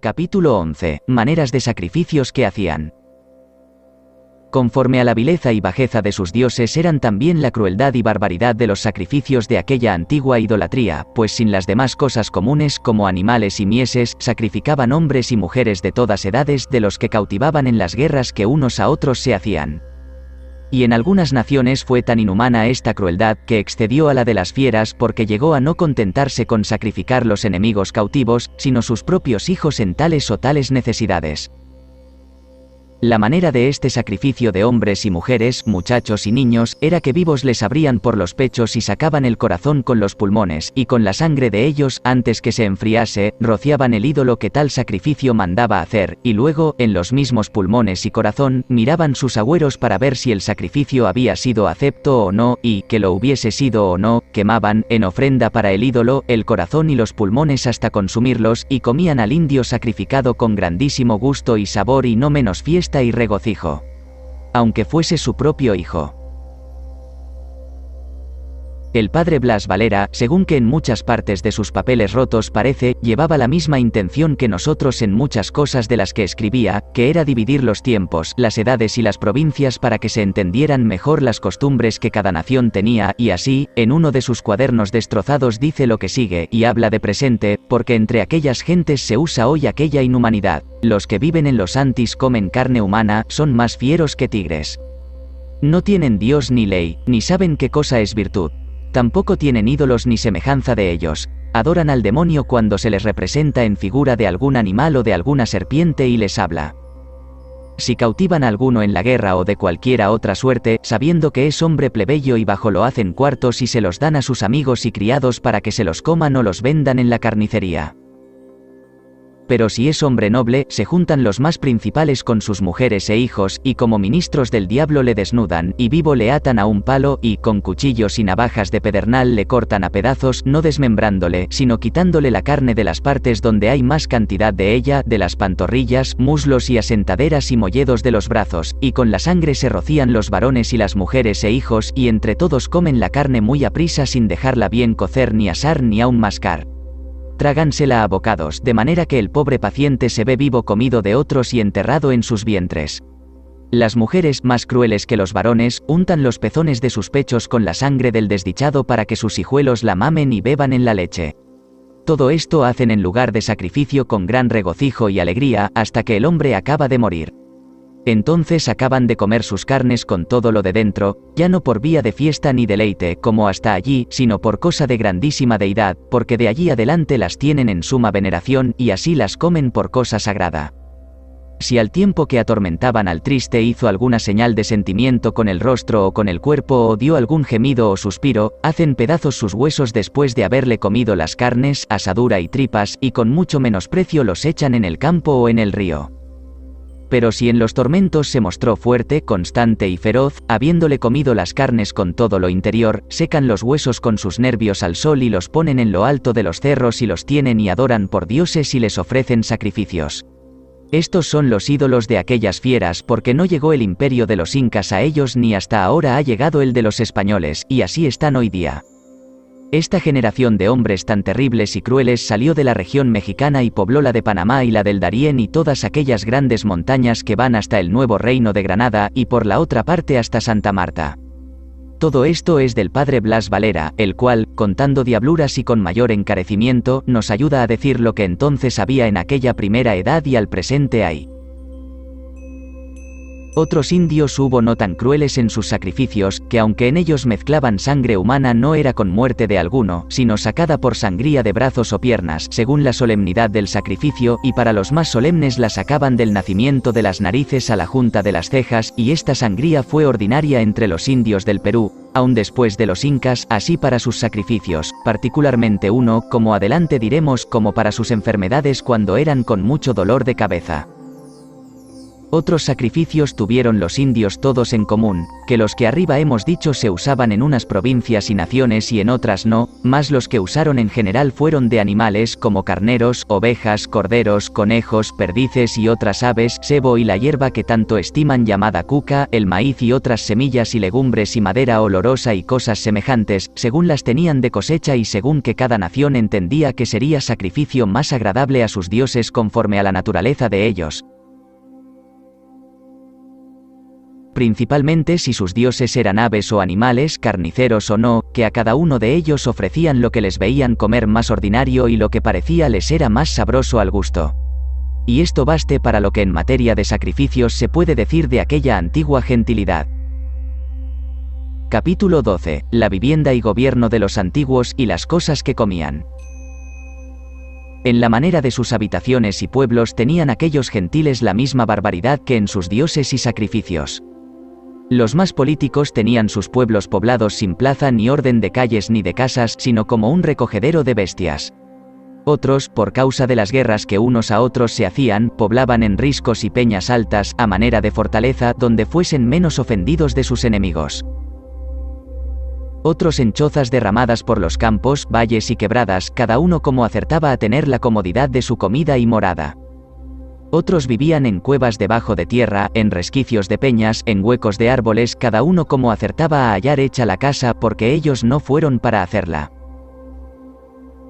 Capítulo 11. Maneras de sacrificios que hacían. Conforme a la vileza y bajeza de sus dioses eran también la crueldad y barbaridad de los sacrificios de aquella antigua idolatría, pues sin las demás cosas comunes como animales y mieses, sacrificaban hombres y mujeres de todas edades de los que cautivaban en las guerras que unos a otros se hacían. Y en algunas naciones fue tan inhumana esta crueldad que excedió a la de las fieras porque llegó a no contentarse con sacrificar los enemigos cautivos, sino sus propios hijos en tales o tales necesidades. La manera de este sacrificio de hombres y mujeres, muchachos y niños, era que vivos les abrían por los pechos y sacaban el corazón con los pulmones, y con la sangre de ellos, antes que se enfriase, rociaban el ídolo que tal sacrificio mandaba hacer, y luego, en los mismos pulmones y corazón, miraban sus agüeros para ver si el sacrificio había sido acepto o no, y, que lo hubiese sido o no, quemaban, en ofrenda para el ídolo, el corazón y los pulmones hasta consumirlos, y comían al indio sacrificado con grandísimo gusto y sabor y no menos fiesta y regocijo, aunque fuese su propio hijo. El padre Blas Valera, según que en muchas partes de sus papeles rotos parece, llevaba la misma intención que nosotros en muchas cosas de las que escribía, que era dividir los tiempos, las edades y las provincias para que se entendieran mejor las costumbres que cada nación tenía, y así, en uno de sus cuadernos destrozados dice lo que sigue, y habla de presente, porque entre aquellas gentes se usa hoy aquella inhumanidad. Los que viven en los Antis comen carne humana, son más fieros que tigres. No tienen Dios ni ley, ni saben qué cosa es virtud. Tampoco tienen ídolos ni semejanza de ellos. Adoran al demonio cuando se les representa en figura de algún animal o de alguna serpiente y les habla. Si cautivan a alguno en la guerra o de cualquiera otra suerte, sabiendo que es hombre plebeyo y bajo lo hacen cuartos y se los dan a sus amigos y criados para que se los coman o los vendan en la carnicería. Pero si es hombre noble, se juntan los más principales con sus mujeres e hijos, y como ministros del diablo le desnudan, y vivo le atan a un palo, y con cuchillos y navajas de pedernal le cortan a pedazos, no desmembrándole, sino quitándole la carne de las partes donde hay más cantidad de ella, de las pantorrillas, muslos y asentaderas y molledos de los brazos, y con la sangre se rocían los varones y las mujeres e hijos, y entre todos comen la carne muy aprisa sin dejarla bien cocer ni asar ni aun mascar. Trágansela a bocados, de manera que el pobre paciente se ve vivo comido de otros y enterrado en sus vientres. Las mujeres, más crueles que los varones, untan los pezones de sus pechos con la sangre del desdichado para que sus hijuelos la mamen y beban en la leche. Todo esto hacen en lugar de sacrificio con gran regocijo y alegría, hasta que el hombre acaba de morir. Entonces acaban de comer sus carnes con todo lo de dentro, ya no por vía de fiesta ni deleite como hasta allí, sino por cosa de grandísima deidad, porque de allí adelante las tienen en suma veneración, y así las comen por cosa sagrada. Si al tiempo que atormentaban al triste hizo alguna señal de sentimiento con el rostro o con el cuerpo o dio algún gemido o suspiro, hacen pedazos sus huesos después de haberle comido las carnes, asadura y tripas, y con mucho menosprecio los echan en el campo o en el río. Pero si en los tormentos se mostró fuerte, constante y feroz, habiéndole comido las carnes con todo lo interior, secan los huesos con sus nervios al sol y los ponen en lo alto de los cerros y los tienen y adoran por dioses y les ofrecen sacrificios. Estos son los ídolos de aquellas fieras porque no llegó el imperio de los incas a ellos ni hasta ahora ha llegado el de los españoles, y así están hoy día. Esta generación de hombres tan terribles y crueles salió de la región mexicana y pobló la de Panamá y la del Darién y todas aquellas grandes montañas que van hasta el Nuevo Reino de Granada y por la otra parte hasta Santa Marta. Todo esto es del padre Blas Valera, el cual, contando diabluras y con mayor encarecimiento, nos ayuda a decir lo que entonces había en aquella primera edad y al presente hay. Otros indios hubo no tan crueles en sus sacrificios, que aunque en ellos mezclaban sangre humana no era con muerte de alguno, sino sacada por sangría de brazos o piernas, según la solemnidad del sacrificio, y para los más solemnes la sacaban del nacimiento de las narices a la junta de las cejas, y esta sangría fue ordinaria entre los indios del Perú, aun después de los incas, así para sus sacrificios, particularmente uno, como adelante diremos, como para sus enfermedades cuando eran con mucho dolor de cabeza. Otros sacrificios tuvieron los indios todos en común, que los que arriba hemos dicho se usaban en unas provincias y naciones y en otras no, mas los que usaron en general fueron de animales como carneros, ovejas, corderos, conejos, perdices y otras aves, sebo y la hierba que tanto estiman llamada cuca, el maíz y otras semillas y legumbres y madera olorosa y cosas semejantes, según las tenían de cosecha y según que cada nación entendía que sería sacrificio más agradable a sus dioses conforme a la naturaleza de ellos. Principalmente si sus dioses eran aves o animales, carniceros o no, que a cada uno de ellos ofrecían lo que les veían comer más ordinario y lo que parecía les era más sabroso al gusto. Y esto baste para lo que en materia de sacrificios se puede decir de aquella antigua gentilidad. Capítulo 12. La vivienda y gobierno de los antiguos y las cosas que comían. En la manera de sus habitaciones y pueblos tenían aquellos gentiles la misma barbaridad que en sus dioses y sacrificios. Los más políticos tenían sus pueblos poblados sin plaza ni orden de calles ni de casas, sino como un recogedero de bestias. Otros, por causa de las guerras que unos a otros se hacían, poblaban en riscos y peñas altas, a manera de fortaleza, donde fuesen menos ofendidos de sus enemigos. Otros en chozas derramadas por los campos, valles y quebradas, cada uno como acertaba a tener la comodidad de su comida y morada. Otros vivían en cuevas debajo de tierra, en resquicios de peñas, en huecos de árboles, cada uno como acertaba a hallar hecha la casa, porque ellos no fueron para hacerla.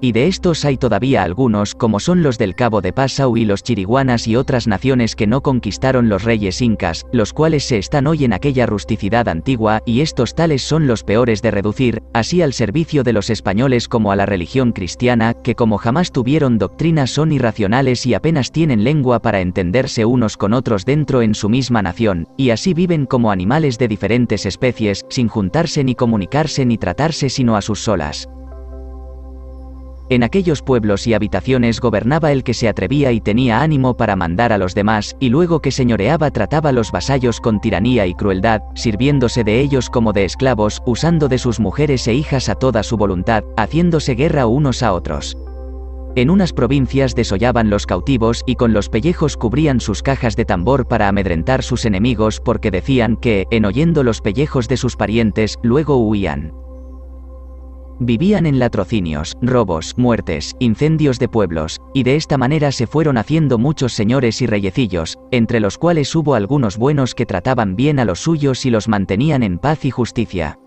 Y de estos hay todavía algunos, como son los del Cabo de Passau y los chiriguanas y otras naciones que no conquistaron los reyes incas, los cuales se están hoy en aquella rusticidad antigua, y estos tales son los peores de reducir, así al servicio de los españoles como a la religión cristiana, que como jamás tuvieron doctrina son irracionales y apenas tienen lengua para entenderse unos con otros dentro en su misma nación, y así viven como animales de diferentes especies, sin juntarse ni comunicarse ni tratarse sino a sus solas. En aquellos pueblos y habitaciones gobernaba el que se atrevía y tenía ánimo para mandar a los demás, y luego que señoreaba trataba a los vasallos con tiranía y crueldad, sirviéndose de ellos como de esclavos, usando de sus mujeres e hijas a toda su voluntad, haciéndose guerra unos a otros. En unas provincias desollaban los cautivos y con los pellejos cubrían sus cajas de tambor para amedrentar sus enemigos porque decían que, en oyendo los pellejos de sus parientes, luego huían. Vivían en latrocinios, robos, muertes, incendios de pueblos, y de esta manera se fueron haciendo muchos señores y reyecillos, entre los cuales hubo algunos buenos que trataban bien a los suyos y los mantenían en paz y justicia.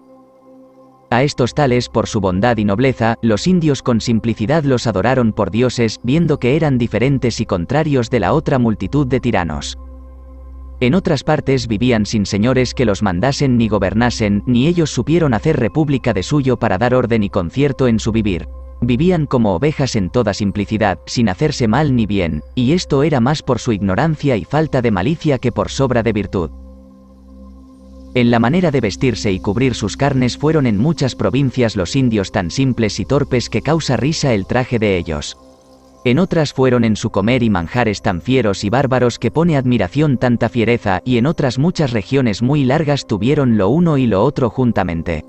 A estos tales por su bondad y nobleza, los indios con simplicidad los adoraron por dioses, viendo que eran diferentes y contrarios de la otra multitud de tiranos. En otras partes vivían sin señores que los mandasen ni gobernasen, ni ellos supieron hacer república de suyo para dar orden y concierto en su vivir. Vivían como ovejas en toda simplicidad, sin hacerse mal ni bien, y esto era más por su ignorancia y falta de malicia que por sobra de virtud. En la manera de vestirse y cubrir sus carnes fueron en muchas provincias los indios tan simples y torpes que causa risa el traje de ellos. En otras fueron en su comer y manjares tan fieros y bárbaros que pone admiración tanta fiereza, y en otras muchas regiones muy largas tuvieron lo uno y lo otro juntamente.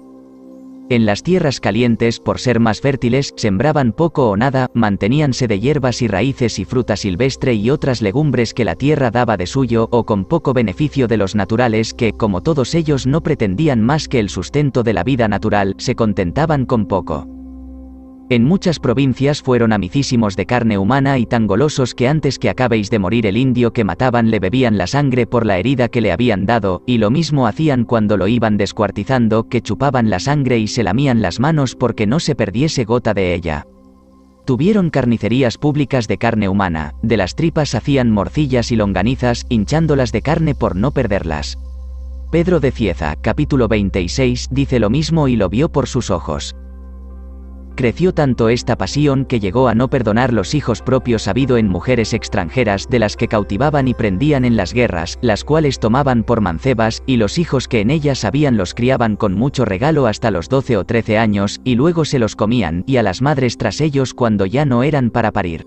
En las tierras calientes, por ser más fértiles, sembraban poco o nada, manteníanse de hierbas y raíces y fruta silvestre y otras legumbres que la tierra daba de suyo, o con poco beneficio de los naturales que, como todos ellos no pretendían más que el sustento de la vida natural, se contentaban con poco. En muchas provincias fueron amicísimos de carne humana y tan golosos que antes que acabéis de morir el indio que mataban le bebían la sangre por la herida que le habían dado, y lo mismo hacían cuando lo iban descuartizando, que chupaban la sangre y se lamían las manos porque no se perdiese gota de ella. Tuvieron carnicerías públicas de carne humana, de las tripas hacían morcillas y longanizas, hinchándolas de carne por no perderlas. Pedro de Cieza, capítulo 26, dice lo mismo y lo vio por sus ojos. Creció tanto esta pasión que llegó a no perdonar los hijos propios habido en mujeres extranjeras de las que cautivaban y prendían en las guerras, las cuales tomaban por mancebas, y los hijos que en ellas habían los criaban con mucho regalo hasta los 12 o 13 años, y luego se los comían, y a las madres tras ellos cuando ya no eran para parir.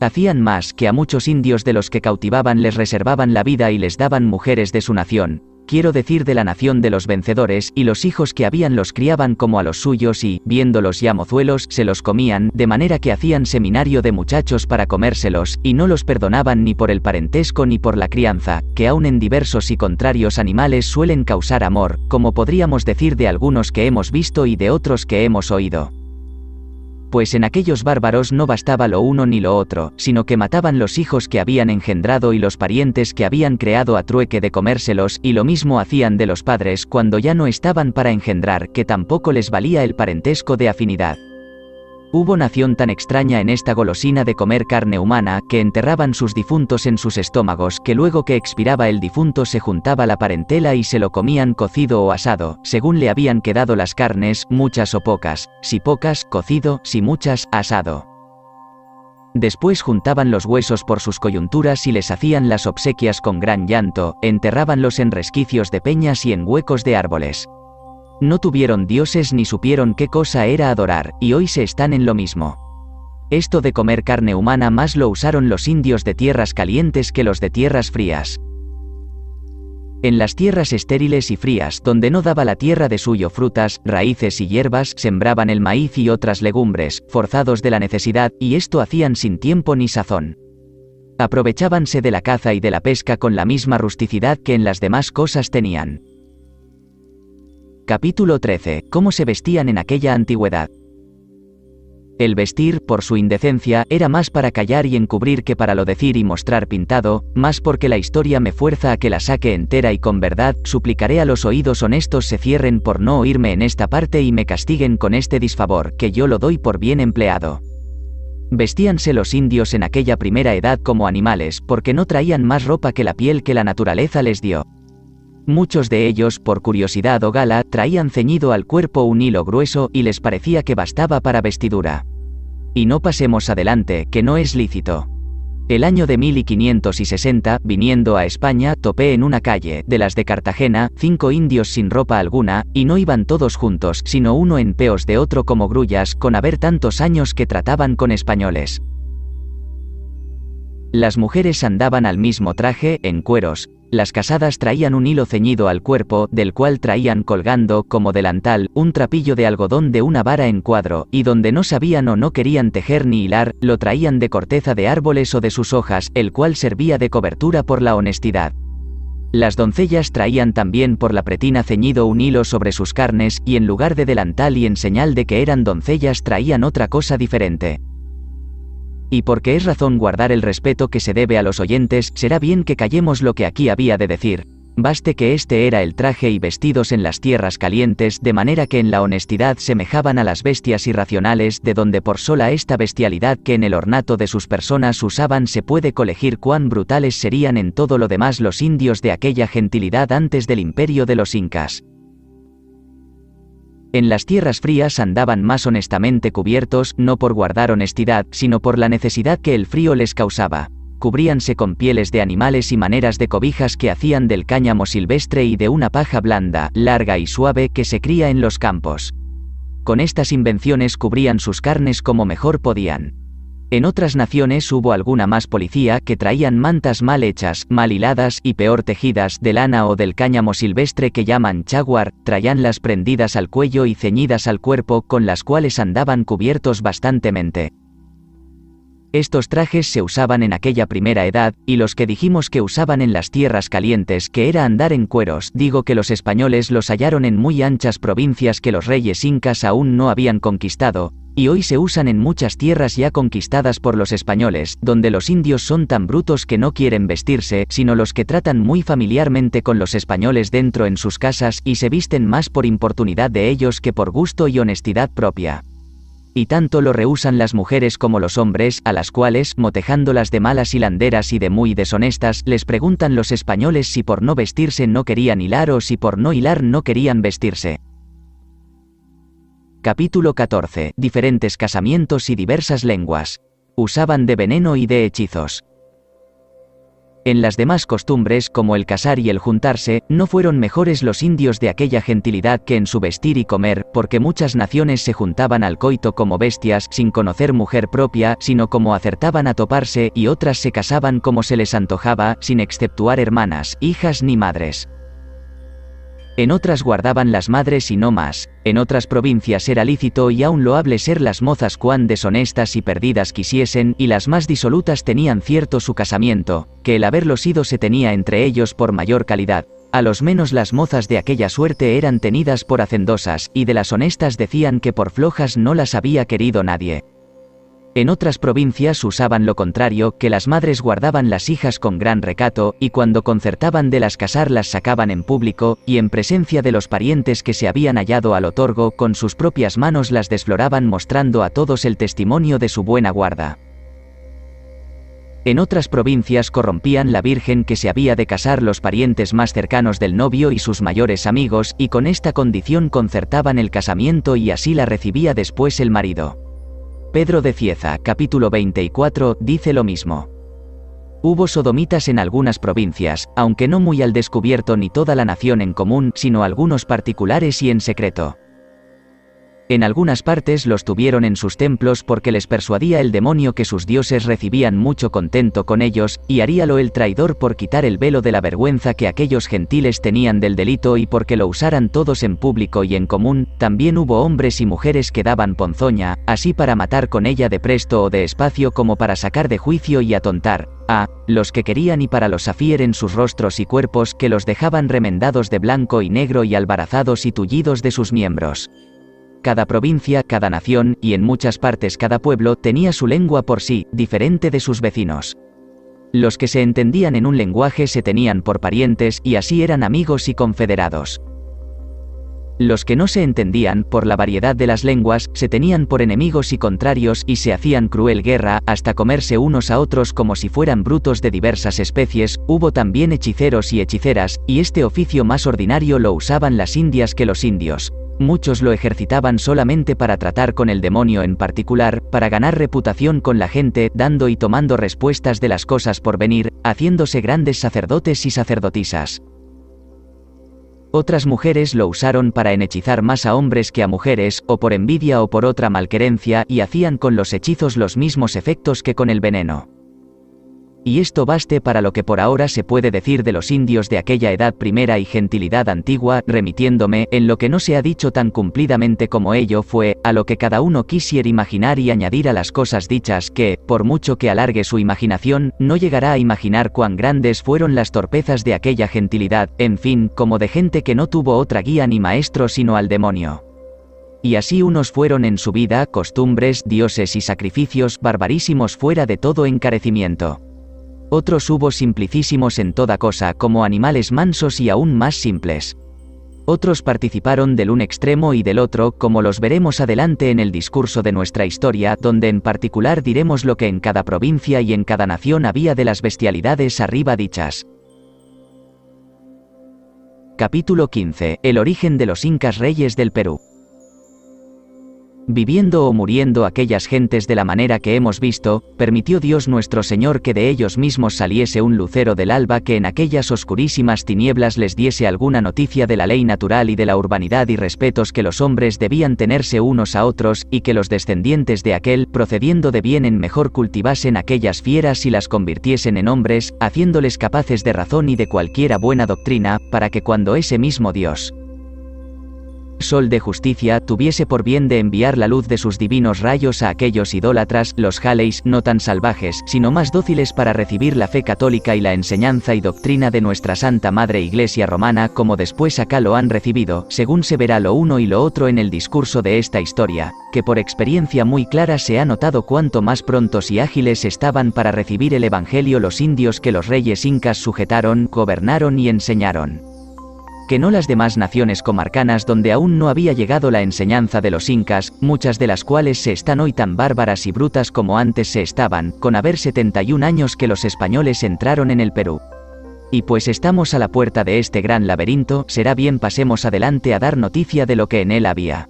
Hacían más que a muchos indios de los que cautivaban les reservaban la vida y les daban mujeres de su nación, quiero decir de la nación de los vencedores, y los hijos que habían los criaban como a los suyos y, viéndolos ya mozuelos, se los comían, de manera que hacían seminario de muchachos para comérselos, y no los perdonaban ni por el parentesco ni por la crianza, que aun en diversos y contrarios animales suelen causar amor, como podríamos decir de algunos que hemos visto y de otros que hemos oído. Pues en aquellos bárbaros no bastaba lo uno ni lo otro, sino que mataban los hijos que habían engendrado y los parientes que habían creado a trueque de comérselos, y lo mismo hacían de los padres cuando ya no estaban para engendrar, que tampoco les valía el parentesco de afinidad. Hubo nación tan extraña en esta golosina de comer carne humana, que enterraban sus difuntos en sus estómagos, que luego que expiraba el difunto se juntaba la parentela y se lo comían cocido o asado, según le habían quedado las carnes, muchas o pocas, si pocas, cocido, si muchas, asado. Después juntaban los huesos por sus coyunturas y les hacían las obsequias con gran llanto, enterrábanlos en resquicios de peñas y en huecos de árboles. No tuvieron dioses ni supieron qué cosa era adorar, y hoy se están en lo mismo. Esto de comer carne humana más lo usaron los indios de tierras calientes que los de tierras frías. En las tierras estériles y frías, donde no daba la tierra de suyo frutas, raíces y hierbas, sembraban el maíz y otras legumbres, forzados de la necesidad, y esto hacían sin tiempo ni sazón. Aprovechábanse de la caza y de la pesca con la misma rusticidad que en las demás cosas tenían. Capítulo 13. ¿Cómo se vestían en aquella antigüedad? El vestir, por su indecencia, era más para callar y encubrir que para lo decir y mostrar pintado, más porque la historia me fuerza a que la saque entera y con verdad, suplicaré a los oídos honestos se cierren por no oírme en esta parte y me castiguen con este disfavor, que yo lo doy por bien empleado. Vestíanse los indios en aquella primera edad como animales, porque no traían más ropa que la piel que la naturaleza les dio. Muchos de ellos, por curiosidad o gala, traían ceñido al cuerpo un hilo grueso, y les parecía que bastaba para vestidura. Y no pasemos adelante, que no es lícito. El año de 1560, viniendo a España, topé en una calle, de las de Cartagena, 5 indios sin ropa alguna, y no iban todos juntos, sino uno en peos de otro como grullas, con haber tantos años que trataban con españoles. Las mujeres andaban al mismo traje, en cueros. Las casadas traían un hilo ceñido al cuerpo, del cual traían colgando, como delantal, un trapillo de algodón de una vara en cuadro, y donde no sabían o no querían tejer ni hilar, lo traían de corteza de árboles o de sus hojas, el cual servía de cobertura por la honestidad. Las doncellas traían también por la pretina ceñido un hilo sobre sus carnes, y en lugar de delantal y en señal de que eran doncellas traían otra cosa diferente. Y porque es razón guardar el respeto que se debe a los oyentes, será bien que callemos lo que aquí había de decir. Baste que este era el traje y vestidos en las tierras calientes, de manera que en la honestidad semejaban a las bestias irracionales, de donde por sola esta bestialidad que en el ornato de sus personas usaban se puede colegir cuán brutales serían en todo lo demás los indios de aquella gentilidad antes del imperio de los incas. En las tierras frías andaban más honestamente cubiertos, no por guardar honestidad, sino por la necesidad que el frío les causaba. Cubríanse con pieles de animales y maneras de cobijas que hacían del cáñamo silvestre y de una paja blanda, larga y suave que se cría en los campos. Con estas invenciones cubrían sus carnes como mejor podían. En otras naciones hubo alguna más policía que traían mantas mal hechas, mal hiladas y peor tejidas de lana o del cáñamo silvestre que llaman chaguar, traíanlas prendidas al cuello y ceñidas al cuerpo, con las cuales andaban cubiertos bastantemente. Estos trajes se usaban en aquella primera edad, y los que dijimos que usaban en las tierras calientes que era andar en cueros, digo que los españoles los hallaron en muy anchas provincias que los reyes incas aún no habían conquistado, y hoy se usan en muchas tierras ya conquistadas por los españoles, donde los indios son tan brutos que no quieren vestirse, sino los que tratan muy familiarmente con los españoles dentro en sus casas, y se visten más por importunidad de ellos que por gusto y honestidad propia. Y tanto lo rehúsan las mujeres como los hombres, a las cuales, motejándolas de malas hilanderas y de muy deshonestas, les preguntan los españoles si por no vestirse no querían hilar o si por no hilar no querían vestirse. Capítulo 14. Diferentes casamientos y diversas lenguas. Usaban de veneno y de hechizos. En las demás costumbres, como el casar y el juntarse, no fueron mejores los indios de aquella gentilidad que en su vestir y comer, porque muchas naciones se juntaban al coito como bestias, sin conocer mujer propia, sino como acertaban a toparse, y otras se casaban como se les antojaba, sin exceptuar hermanas, hijas ni madres. En otras guardaban las madres y no más. En otras provincias era lícito y aún loable ser las mozas cuán deshonestas y perdidas quisiesen, y las más disolutas tenían cierto su casamiento, que el haberlo sido se tenía entre ellos por mayor calidad. A los menos las mozas de aquella suerte eran tenidas por hacendosas, y de las honestas decían que por flojas no las había querido nadie. En otras provincias usaban lo contrario, que las madres guardaban las hijas con gran recato, y cuando concertaban de las casar las sacaban en público, y en presencia de los parientes que se habían hallado al otorgo, con sus propias manos las desfloraban mostrando a todos el testimonio de su buena guarda. En otras provincias corrompían la virgen que se había de casar los parientes más cercanos del novio y sus mayores amigos, y con esta condición concertaban el casamiento y así la recibía después el marido. Pedro de Cieza, capítulo 24, dice lo mismo. Hubo sodomitas en algunas provincias, aunque no muy al descubierto ni toda la nación en común, sino algunos particulares y en secreto. En algunas partes los tuvieron en sus templos porque les persuadía el demonio que sus dioses recibían mucho contento con ellos, y haríalo el traidor por quitar el velo de la vergüenza que aquellos gentiles tenían del delito y porque lo usaran todos en público y en común. También hubo hombres y mujeres que daban ponzoña, así para matar con ella de presto o de espacio como para sacar de juicio y atontar a los que querían, y para los zafier en sus rostros y cuerpos, que los dejaban remendados de blanco y negro y albarazados y tullidos de sus miembros. Cada provincia, cada nación, y en muchas partes cada pueblo, tenía su lengua por sí, diferente de sus vecinos. Los que se entendían en un lenguaje se tenían por parientes, y así eran amigos y confederados. Los que no se entendían, por la variedad de las lenguas, se tenían por enemigos y contrarios, y se hacían cruel guerra, hasta comerse unos a otros como si fueran brutos de diversas especies. Hubo también hechiceros y hechiceras, y este oficio más ordinario lo usaban las indias que los indios. Muchos lo ejercitaban solamente para tratar con el demonio en particular, para ganar reputación con la gente, dando y tomando respuestas de las cosas por venir, haciéndose grandes sacerdotes y sacerdotisas. Otras mujeres lo usaron para enhechizar más a hombres que a mujeres, o por envidia o por otra malquerencia, y hacían con los hechizos los mismos efectos que con el veneno. Y esto baste para lo que por ahora se puede decir de los indios de aquella edad primera y gentilidad antigua, remitiéndome, en lo que no se ha dicho tan cumplidamente como ello fue, a lo que cada uno quisiera imaginar y añadir a las cosas dichas, que, por mucho que alargue su imaginación, no llegará a imaginar cuán grandes fueron las torpezas de aquella gentilidad, en fin, como de gente que no tuvo otra guía ni maestro sino al demonio. Y así unos fueron en su vida, costumbres, dioses y sacrificios barbarísimos fuera de todo encarecimiento. Otros hubo simplicísimos en toda cosa, como animales mansos y aún más simples. Otros participaron del un extremo y del otro, como los veremos adelante en el discurso de nuestra historia, donde en particular diremos lo que en cada provincia y en cada nación había de las bestialidades arriba dichas. Capítulo 15. El origen de los incas reyes del Perú. Viviendo o muriendo aquellas gentes de la manera que hemos visto, permitió Dios nuestro Señor que de ellos mismos saliese un lucero del alba que en aquellas oscurísimas tinieblas les diese alguna noticia de la ley natural y de la urbanidad y respetos que los hombres debían tenerse unos a otros, y que los descendientes de aquel, procediendo de bien en mejor, cultivasen aquellas fieras y las convirtiesen en hombres, haciéndoles capaces de razón y de cualquiera buena doctrina, para que cuando ese mismo Dios, Sol de justicia, tuviese por bien de enviar la luz de sus divinos rayos a aquellos idólatras, los jaleis, no tan salvajes, sino más dóciles para recibir la fe católica y la enseñanza y doctrina de nuestra Santa Madre Iglesia Romana, como después acá lo han recibido, según se verá lo uno y lo otro en el discurso de esta historia, que por experiencia muy clara se ha notado cuánto más prontos y ágiles estaban para recibir el Evangelio los indios que los reyes incas sujetaron, gobernaron y enseñaron. Que no las demás naciones comarcanas donde aún no había llegado la enseñanza de los incas, muchas de las cuales se están hoy tan bárbaras y brutas como antes se estaban, con haber 71 años que los españoles entraron en el Perú. Y pues estamos a la puerta de este gran laberinto, será bien pasemos adelante a dar noticia de lo que en él había.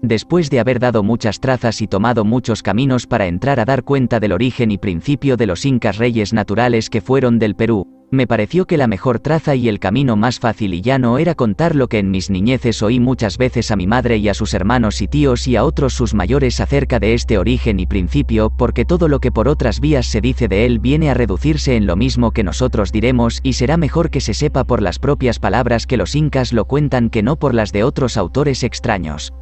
Después de haber dado muchas trazas y tomado muchos caminos para entrar a dar cuenta del origen y principio de los incas reyes naturales que fueron del Perú, Me pareció que la mejor traza y el camino más fácil y llano era contar lo que en mis niñeces oí muchas veces a mi madre y a sus hermanos y tíos y a otros sus mayores acerca de este origen y principio, porque todo lo que por otras vías se dice de él viene a reducirse en lo mismo que nosotros diremos, y será mejor que se sepa por las propias palabras que los incas lo cuentan que no por las de otros autores extraños.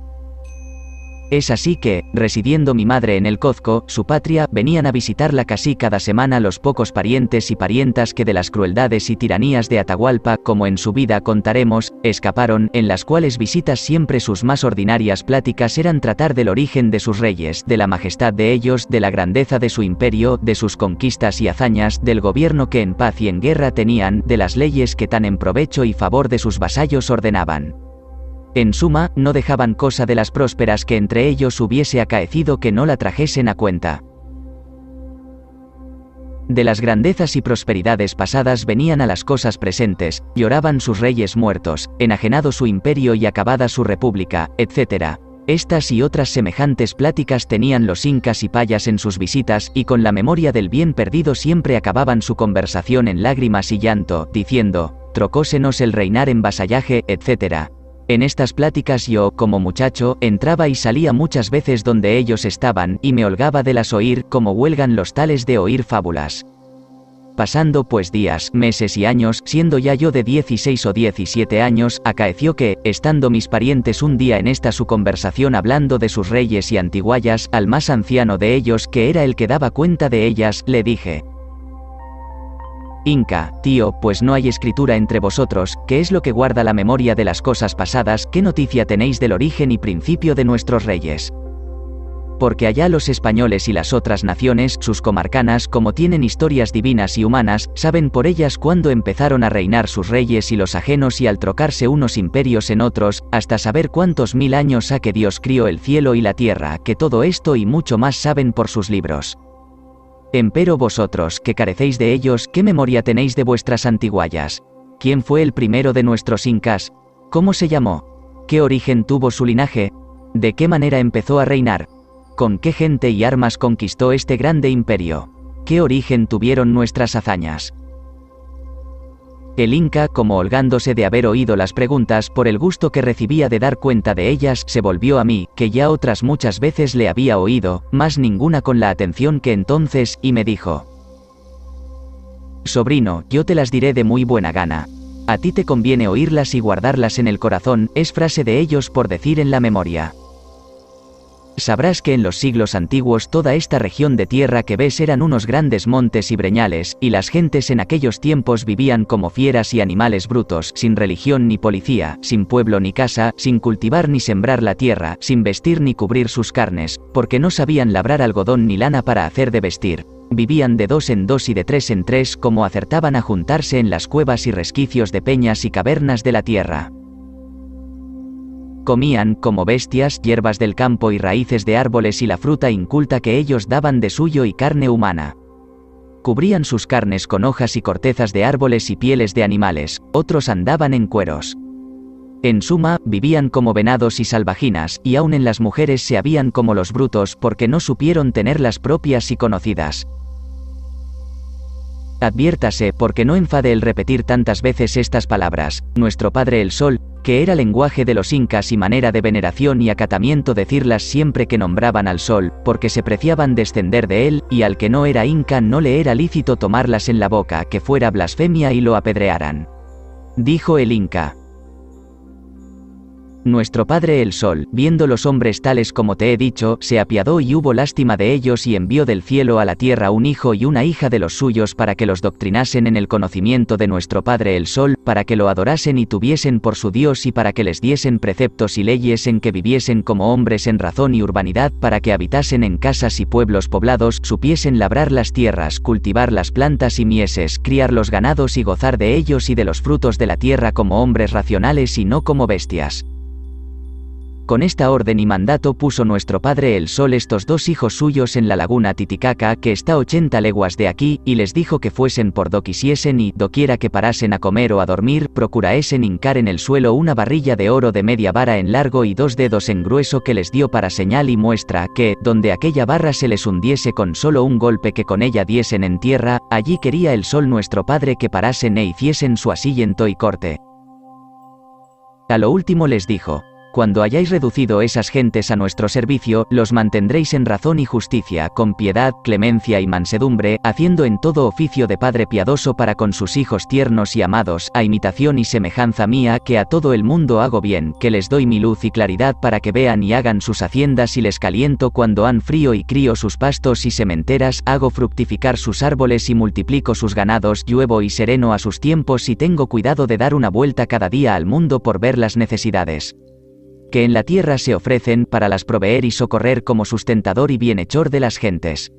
Es así que, residiendo mi madre en el Cozco, su patria, venían a visitarla casi cada semana los pocos parientes y parientas que de las crueldades y tiranías de Atahualpa, como en su vida contaremos, escaparon, en las cuales visitas siempre sus más ordinarias pláticas eran tratar del origen de sus reyes, de la majestad de ellos, de la grandeza de su imperio, de sus conquistas y hazañas, del gobierno que en paz y en guerra tenían, de las leyes que tan en provecho y favor de sus vasallos ordenaban. En suma, no dejaban cosa de las prósperas que entre ellos hubiese acaecido que no la trajesen a cuenta. De las grandezas y prosperidades pasadas venían a las cosas presentes, lloraban sus reyes muertos, enajenado su imperio y acabada su república, etc. Estas y otras semejantes pláticas tenían los incas y payas en sus visitas, y con la memoria del bien perdido siempre acababan su conversación en lágrimas y llanto, diciendo, trocósenos el reinar en vasallaje, etc. En estas pláticas yo, como muchacho, entraba y salía muchas veces donde ellos estaban, y me holgaba de las oír, como huelgan los tales de oír fábulas. Pasando pues días, meses y años, siendo ya yo de 16 o 17 años, acaeció que, estando mis parientes un día en esta su conversación hablando de sus reyes y antiguallas, al más anciano de ellos, que era el que daba cuenta de ellas, le dije: Inca, tío, pues no hay escritura entre vosotros, ¿qué es lo que guarda la memoria de las cosas pasadas? ¿Qué noticia tenéis del origen y principio de nuestros reyes? Porque allá los españoles y las otras naciones, sus comarcanas, como tienen historias divinas y humanas, saben por ellas cuándo empezaron a reinar sus reyes y los ajenos y al trocarse unos imperios en otros, hasta saber cuántos 1000 años ha que Dios crió el cielo y la tierra, que todo esto y mucho más saben por sus libros. Empero vosotros, que carecéis de ellos, ¿qué memoria tenéis de vuestras antiguallas? ¿Quién fue el primero de nuestros incas? ¿Cómo se llamó? ¿Qué origen tuvo su linaje? ¿De qué manera empezó a reinar? ¿Con qué gente y armas conquistó este grande imperio? ¿Qué origen tuvieron nuestras hazañas? El Inca, como holgándose de haber oído las preguntas por el gusto que recibía de dar cuenta de ellas, se volvió a mí, que ya otras muchas veces le había oído, mas ninguna con la atención que entonces, y me dijo: Sobrino, yo te las diré de muy buena gana. A ti te conviene oírlas y guardarlas en el corazón, es frase de ellos por decir en la memoria. Sabrás que en los siglos antiguos toda esta región de tierra que ves eran unos grandes montes y breñales, y las gentes en aquellos tiempos vivían como fieras y animales brutos, sin religión ni policía, sin pueblo ni casa, sin cultivar ni sembrar la tierra, sin vestir ni cubrir sus carnes, porque no sabían labrar algodón ni lana para hacer de vestir. Vivían de 2 en 2 y de 3 en 3 como acertaban a juntarse en las cuevas y resquicios de peñas y cavernas de la tierra. Comían, como bestias, hierbas del campo y raíces de árboles y la fruta inculta que ellos daban de suyo y carne humana. Cubrían sus carnes con hojas y cortezas de árboles y pieles de animales, otros andaban en cueros. En suma, vivían como venados y salvajinas, y aun en las mujeres se habían como los brutos porque no supieron tenerlas propias y conocidas. Adviértase, porque no enfade el repetir tantas veces estas palabras, nuestro Padre el Sol, que era lenguaje de los incas y manera de veneración y acatamiento decirlas siempre que nombraban al sol, porque se preciaban descender de él, y al que no era inca no le era lícito tomarlas en la boca, que fuera blasfemia y lo apedrearan. Dijo el Inca: Nuestro Padre el Sol, viendo los hombres tales como te he dicho, se apiadó y hubo lástima de ellos y envió del cielo a la tierra un hijo y una hija de los suyos para que los doctrinasen en el conocimiento de nuestro Padre el Sol, para que lo adorasen y tuviesen por su Dios y para que les diesen preceptos y leyes en que viviesen como hombres en razón y urbanidad, para que habitasen en casas y pueblos poblados, supiesen labrar las tierras, cultivar las plantas y mieses, criar los ganados y gozar de ellos y de los frutos de la tierra como hombres racionales y no como bestias. Con esta orden y mandato puso nuestro padre el Sol estos dos hijos suyos en la laguna Titicaca, que está 80 leguas de aquí, y les dijo que fuesen por do quisiesen y, doquiera que parasen a comer o a dormir, procuraesen hincar en el suelo una barrilla de oro de media vara en largo y 2 dedos en grueso, que les dio para señal y muestra, que, donde aquella barra se les hundiese con solo un golpe que con ella diesen en tierra, allí quería el Sol nuestro padre que parasen e hiciesen su asillento y corte. A lo último les dijo: cuando hayáis reducido esas gentes a nuestro servicio, los mantendréis en razón y justicia, con piedad, clemencia y mansedumbre, haciendo en todo oficio de padre piadoso para con sus hijos tiernos y amados, a imitación y semejanza mía, que a todo el mundo hago bien, que les doy mi luz y claridad para que vean y hagan sus haciendas, y les caliento cuando han frío y crío sus pastos y sementeras, hago fructificar sus árboles y multiplico sus ganados, lluevo y sereno a sus tiempos, y tengo cuidado de dar una vuelta cada día al mundo por ver las necesidades que en la tierra se ofrecen, para las proveer y socorrer como sustentador y bienhechor de las gentes.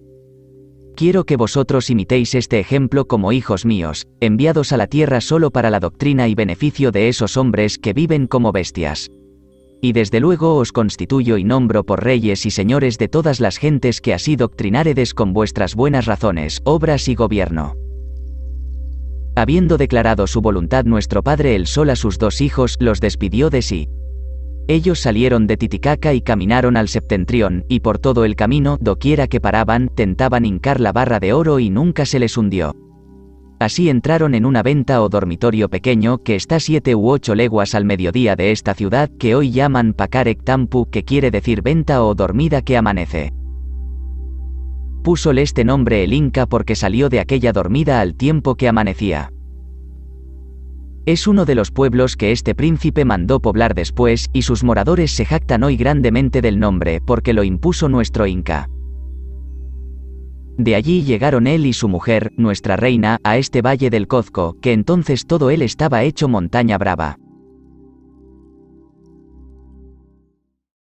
Quiero que vosotros imitéis este ejemplo como hijos míos, enviados a la tierra solo para la doctrina y beneficio de esos hombres que viven como bestias. Y desde luego os constituyo y nombro por reyes y señores de todas las gentes que así doctrináredes con vuestras buenas razones, obras y gobierno. Habiendo declarado su voluntad nuestro padre el Sol a sus dos hijos, los despidió de sí. Ellos salieron de Titicaca y caminaron al septentrión, y por todo el camino, doquiera que paraban, tentaban hincar la barra de oro y nunca se les hundió. Así entraron en una venta o dormitorio pequeño, que está 7 u 8 leguas al mediodía de esta ciudad, que hoy llaman Pacarec Tampu, que quiere decir venta o dormida que amanece. Púsole este nombre el Inca porque salió de aquella dormida al tiempo que amanecía. Es uno de los pueblos que este príncipe mandó poblar después, y sus moradores se jactan hoy grandemente del nombre, porque lo impuso nuestro Inca. De allí llegaron él y su mujer, nuestra reina, a este valle del Cozco, que entonces todo él estaba hecho montaña brava.